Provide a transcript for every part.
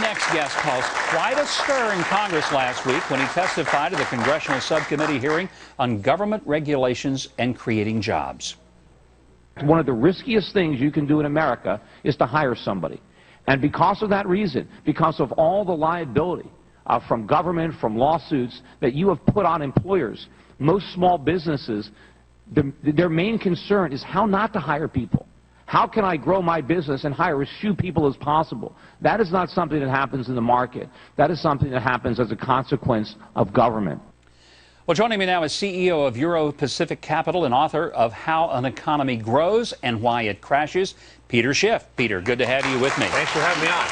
next guest caused quite a stir in Congress last week when he testified at the Congressional Subcommittee hearing on government regulations and creating jobs. One of the riskiest things you can do in America is to hire somebody. And because of that reason, because of all the liability from government, from lawsuits that you have put on employers, most small businesses, their main concern is how not to hire people. How can I grow my business and hire as few people as possible? That is not something that happens in the market. That is something that happens as a consequence of government. Well, joining me now is CEO of Euro-Pacific Capital and author of How an Economy Grows and Why It Crashes, Peter Schiff. Peter, good to have you with me. Thanks for having me on.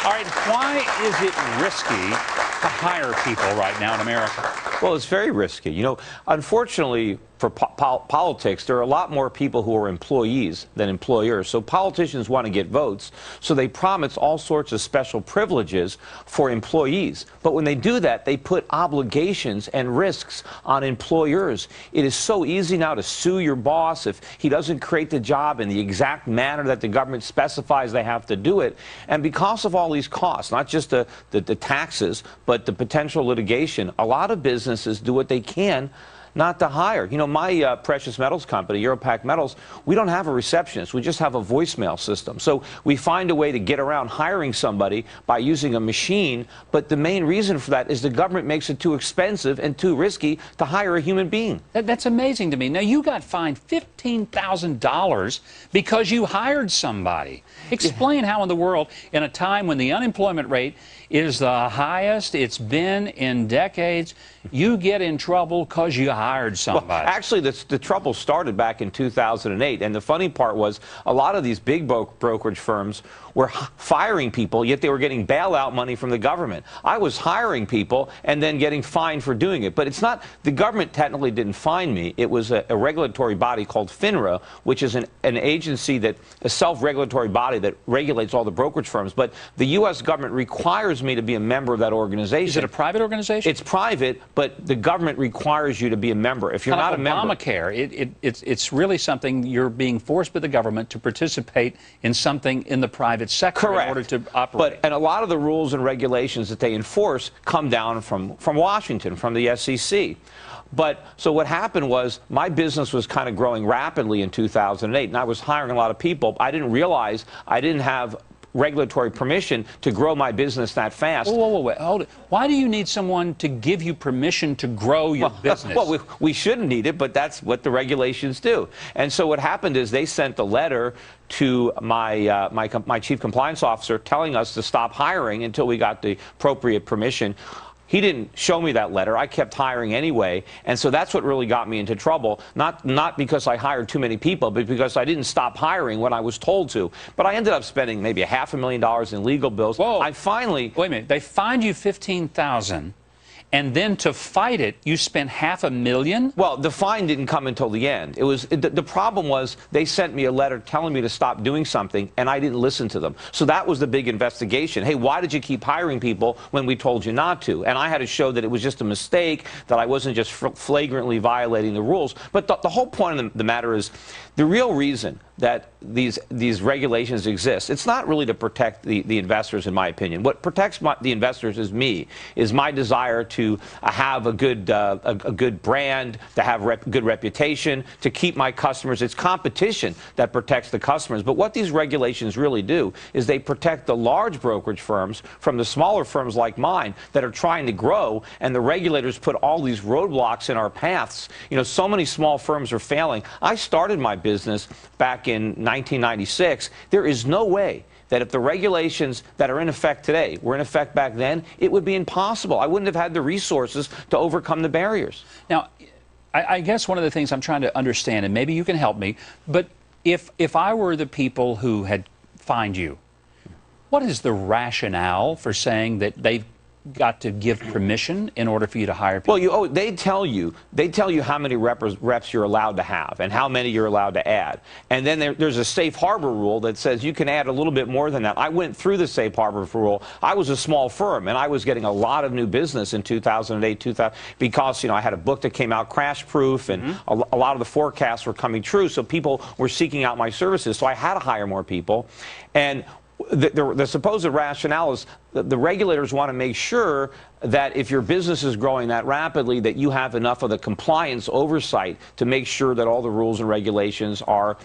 All right, why is it risky to hire people right now in America? Well, it's very risky. You know, unfortunately for politics, there are a lot more people who are employees than employers. So politicians want to get votes, so they promise all sorts of special privileges for employees. But when they do that, they put obligations and risks on employers. It is so easy now to sue your boss if he doesn't create the job in the exact manner that the government specifies they have to do it. And because of all these costs, not just the taxes, but the potential litigation, a lot of businesses do what they can not to hire. You know, my precious metals company, Europac Metals, we don't have a receptionist. We just have a voicemail system. So we find a way to get around hiring somebody by using a machine. But the main reason for that is the government makes it too expensive and too risky to hire a human being. That's amazing to me. Now, you got fined $15,000 because you hired somebody. Explain how in the world, in a time when the unemployment rate is the highest it's been in decades, you get in trouble because you hired somebody. Well, actually, the trouble started back in 2008, and the funny part was a lot of these big brokerage firms were firing people, yet they were getting bailout money from the government. I was hiring people and then getting fined for doing it. But it's not, the government technically didn't fine me. It was a regulatory body called FINRA, which is an agency that, a self-regulatory body that regulates all the brokerage firms. But the U.S. government requires me to be a member of that organization. Is it a private organization? It's private, but the government requires you to be a member. If you're not a member... Obamacare, it's really something you're being forced by the government to participate in something in the private sector. Correct. In order to operate. And a lot of the rules and regulations that they enforce come down from Washington, from the SEC. But so what happened was my business was kind of growing rapidly in 2008, and I was hiring a lot of people. I didn't realize I didn't have regulatory permission to grow my business that fast. Whoa, hold it. Why do you need someone to give you permission to grow your business? Well, we shouldn't need it, but that's what the regulations do. And so what happened is they sent a letter to my chief compliance officer telling us to stop hiring until we got the appropriate permission. He didn't show me that letter. I kept hiring anyway, and so that's what really got me into trouble. Not because I hired too many people, but because I didn't stop hiring when I was told to. But I ended up spending maybe $500,000 in legal bills. Whoa. I finally... Wait a minute. They fined you $15,000, and then to fight it, you spent $500,000? Well, the fine didn't come until the end. It was the problem was they sent me a letter telling me to stop doing something, and I didn't listen to them. So that was the big investigation. Hey, why did you keep hiring people when we told you not to? And I had to show that it was just a mistake, that I wasn't just flagrantly violating the rules. But the whole point of the matter is the real reason that these regulations exist, it's not really to protect the investors, in my opinion. What protects the investors is my desire to have a good brand, to have good reputation, to keep my customers. It's competition that protects the customers. But what these regulations really do is they protect the large brokerage firms from the smaller firms like mine that are trying to grow, and the regulators put all these roadblocks in our paths. You know, so many small firms are failing. I started my business back in 1996. There is no way that if the regulations that are in effect today were in effect back then, it would be impossible. I wouldn't have had the resources to overcome the barriers. Now, I guess one of the things I'm trying to understand, and maybe you can help me, but if I were the people who had fined you, what is the rationale for saying that they've got to give permission in order for you to hire people? Well, they tell you how many reps you're allowed to have and how many you're allowed to add. And then there's a safe harbor rule that says you can add a little bit more than that. I went through the safe harbor rule. I was a small firm, and I was getting a lot of new business in 2008, because, you know, I had a book that came out, Crash Proof, and a lot of the forecasts were coming true, so people were seeking out my services. So I had to hire more people. And the supposed rationale is the regulators want to make sure that if your business is growing that rapidly, that you have enough of the compliance oversight to make sure that all the rules and regulations are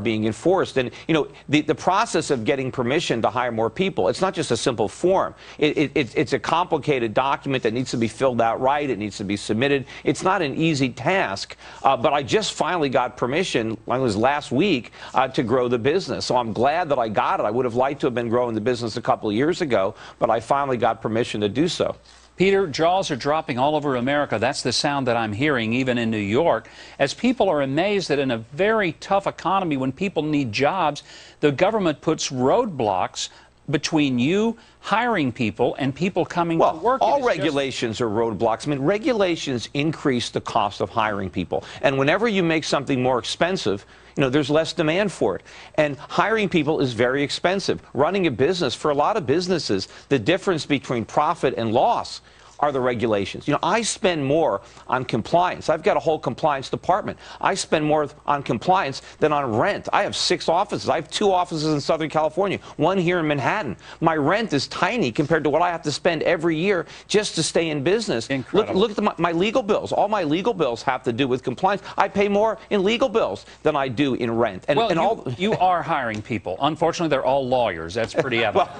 being enforced. And, you know, the process of getting permission to hire more people, it's not just a simple form. It's a complicated document that needs to be filled out right. It needs to be submitted. It's not an easy task, but I just finally got permission, it was last week, to grow the business. So I'm glad that I got it. I would have liked to have been growing the business a couple of years ago, but I finally got permission to do so. Peter, jaws are dropping all over America. That's the sound that I'm hearing, even in New York, as people are amazed that in a very tough economy, when people need jobs, the government puts roadblocks between you hiring people and people coming to work. All regulations are roadblocks. I mean, regulations increase the cost of hiring people. And whenever you make something more expensive, you know, there's less demand for it. And hiring people is very expensive. Running a business, for a lot of businesses, the difference between profit and loss are the regulations. You know, I spend more on compliance. I've got a whole compliance department. I spend more on compliance than on rent. I have 6 offices. I have 2 offices in Southern California, 1 here in Manhattan. My rent is tiny compared to what I have to spend every year just to stay in business. Incredible. Look at my legal bills. All my legal bills have to do with compliance. I pay more in legal bills than I do in rent. And, well, you are hiring people. Unfortunately, they're all lawyers. That's pretty evident.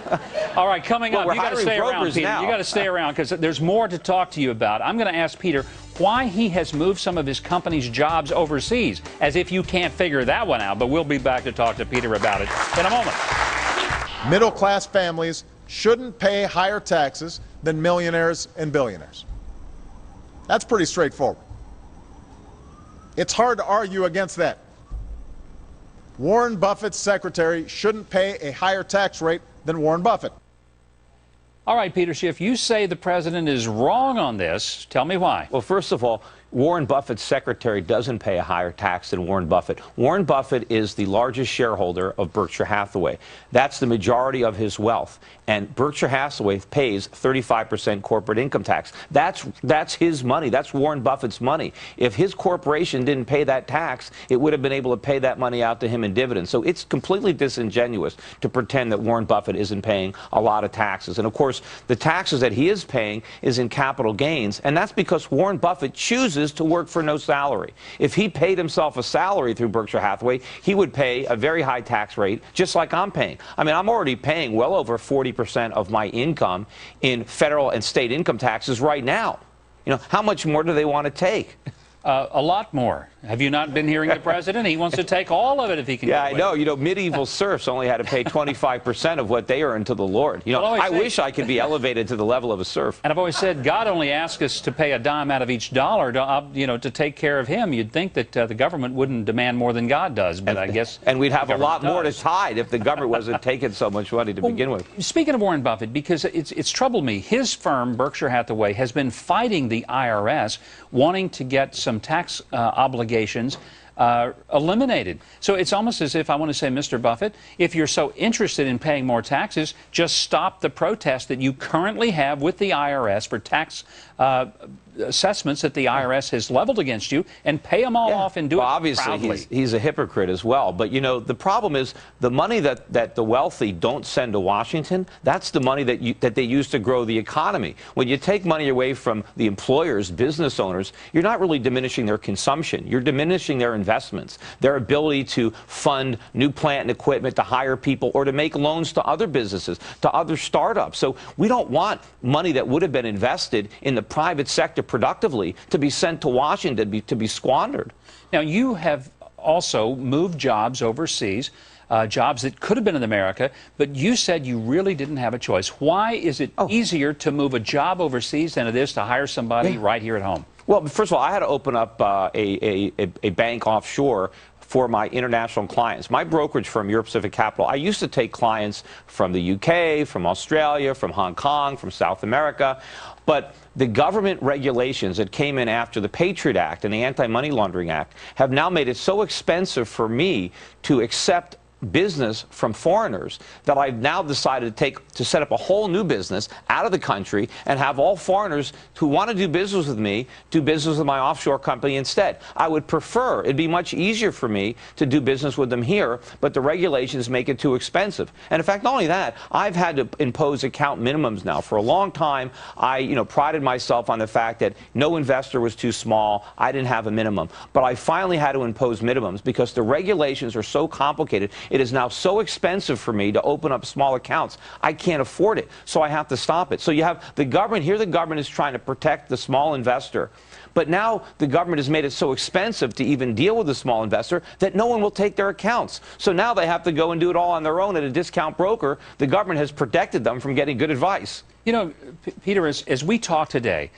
All right, coming up, you got to stay around, Peter. You got to stay around because there's more to talk to you about. I'm going to ask Peter why he has moved some of his company's jobs overseas, as if you can't figure that one out. But we'll be back to talk to Peter about it in a moment. Middle-class families shouldn't pay higher taxes than millionaires and billionaires. That's pretty straightforward. It's hard to argue against that. Warren Buffett's secretary shouldn't pay a higher tax rate than Warren Buffett. All right, Peter Schiff, you say the president is wrong on this. Tell me why. Well, first of all, Warren Buffett's secretary doesn't pay a higher tax than Warren Buffett. Warren Buffett is the largest shareholder of Berkshire Hathaway. That's the majority of his wealth. And Berkshire Hathaway pays 35% corporate income tax. That's his money. That's Warren Buffett's money. If his corporation didn't pay that tax, it would have been able to pay that money out to him in dividends. So it's completely disingenuous to pretend that Warren Buffett isn't paying a lot of taxes. And of course, the taxes that he is paying is in capital gains. And that's because Warren Buffett chooses to work for no salary. If he paid himself a salary through Berkshire Hathaway, he would pay a very high tax rate, just like I'm paying. I mean, I'm already paying well over 40% of my income in federal and state income taxes right now. You know, how much more do they want to take? A lot more. Have you not been hearing the president? He wants to take all of it if he can. Yeah, I know. You know, medieval serfs only had to pay 25% of what they earned to the Lord. You know, I wish I could be elevated to the level of a serf. And I've always said God only asks us to pay a dime out of each dollar to, you know, to take care of him. You'd think that the government wouldn't demand more than God does, but I guess. And we'd have a lot more to tide if the government wasn't taking so much money to begin with. Speaking of Warren Buffett, because it's troubled me, his firm, Berkshire Hathaway, has been fighting the IRS, wanting to get some tax obligations eliminated. So it's almost as if I want to say, Mr. Buffett, if you're so interested in paying more taxes, just stop the protest that you currently have with the IRS for tax assessments that the IRS has leveled against you, and pay them all off and do it obviously proudly. He's a hypocrite as well. But, you know, the problem is the money that the wealthy don't send to Washington, that's the money that they use to grow the economy. When you take money away from the employers, business owners, you're not really diminishing their consumption. You're diminishing their investments, their ability to fund new plant and equipment, to hire people, or to make loans to other businesses, to other startups. So we don't want money that would have been invested in the private sector productively to be sent to Washington to be squandered. Now, you have also moved jobs overseas, jobs that could have been in America, but you said you really didn't have a choice. Why is it easier to move a job overseas than it is to hire somebody right here at home? Well, first of all, I had to open up a bank offshore for my international clients. My brokerage firm, Europe Pacific Capital, I used to take clients from the UK, from Australia, from Hong Kong, from South America. But the government regulations that came in after the Patriot Act and the Anti-Money Laundering Act have now made it so expensive for me to accept business from foreigners that I've now decided to set up a whole new business out of the country and have all foreigners who want to do business with me do business with my offshore company instead. I would prefer, it'd be much easier for me to do business with them here, but the regulations make it too expensive. And in fact, not only that, I've had to impose account minimums now. For a long time, I prided myself on the fact that no investor was too small. I didn't have a minimum. But I finally had to impose minimums because the regulations are so complicated. It is now so expensive for me to open up small accounts. I can't afford it, so I have to stop it. So you have the government, here the government is trying to protect the small investor. But now the government has made it so expensive to even deal with the small investor that no one will take their accounts. So now they have to go and do it all on their own at a discount broker. The government has protected them from getting good advice. You know, Peter, as we talk today,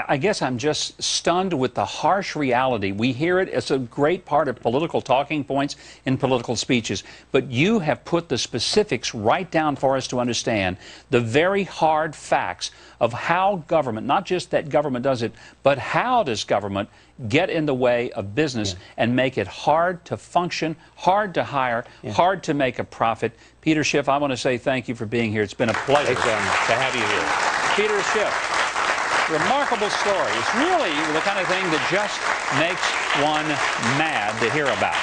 I guess I'm just stunned with the harsh reality. We hear it as a great part of political talking points in political speeches, but you have put the specifics right down for us to understand the very hard facts of how government, not just that government does it, but how does government get in the way of business and make it hard to function, hard to hire, hard to make a profit. Peter Schiff, I want to say thank you for being here. It's been a pleasure to have you here. Peter Schiff. Remarkable story. It's really the kind of thing that just makes one mad to hear about.